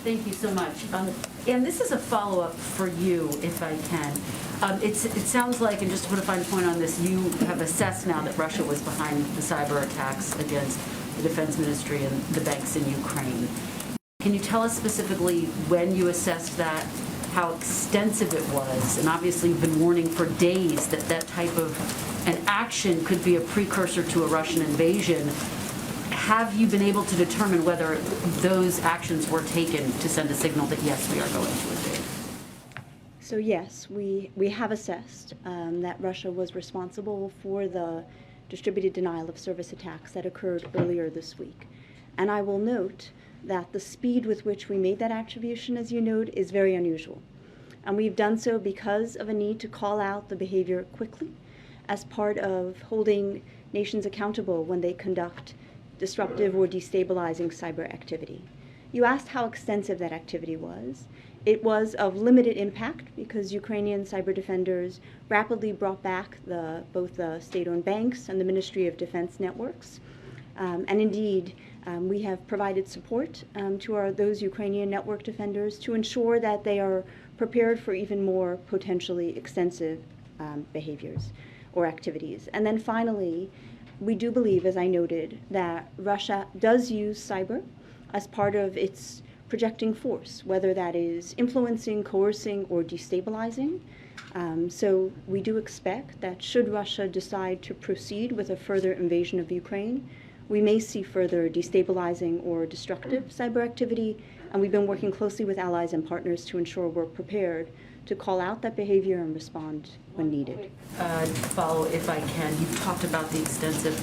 Thank you so much. And this is a follow-up for you, if I can. It sounds like, and just to put a fine point on this, you have assessed now that Russia was behind the cyber attacks against the Defense Ministry and the banks in Ukraine. Can you tell us specifically when you assessed that, how extensive it was? And obviously you've been warning for days that that type of an action could be a precursor to a Russian invasion. Have you been able to determine whether those actions were taken to send a signal that, yes, we are going to invade? So yes, we have assessed that Russia was responsible for the distributed denial of service attacks that occurred earlier this week. And I will note that the speed with which we made that attribution, as you note, is very unusual. And we've done so because of a need to call out the behavior quickly as part of holding nations accountable when they conduct disruptive or destabilizing cyber activity. You asked how extensive that activity was. It was of limited impact because Ukrainian cyber defenders rapidly brought back both the state-owned banks and the Ministry of Defense networks. And indeed, we have provided support to those Ukrainian network defenders to ensure that they are prepared for even more potentially extensive behaviors or activities. And then finally, we do believe, as I noted, that Russia does use cyber as part of its projecting force, whether that is influencing, coercing, or destabilizing. So we do expect that should Russia decide to proceed with a further invasion of Ukraine, we may see further destabilizing or destructive cyber activity, and we've been working closely with allies and partners to ensure we're prepared to call out that behavior and respond when needed. Follow, if I can. You've talked about the extensive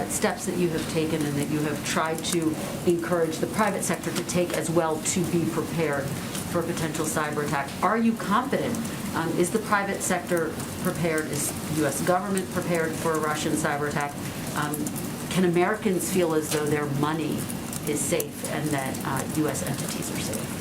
steps that you have taken and that you have tried to encourage the private sector to take as well to be prepared for a potential cyber attack. Are you confident? Is the private sector prepared? Is the U.S. government prepared for a Russian cyber attack? Can Americans feel as though their money is safe and that U.S. entities are safe?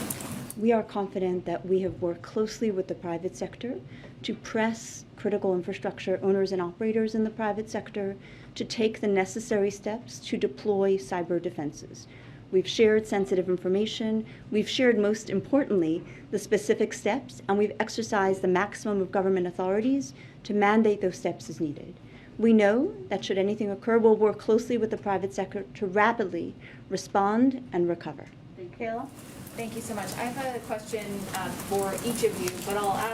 We are confident that we have worked closely with the private sector to press critical infrastructure owners and operators in the private sector to take the necessary steps to deploy cyber defenses. We've shared sensitive information, we've shared, most importantly, the specific steps, and we've exercised the maximum of government authorities to mandate those steps as needed. We know that should anything occur, we'll work closely with the private sector to rapidly respond and recover. Kayla? Thank you so much. I have a question for each of you, but I'll ask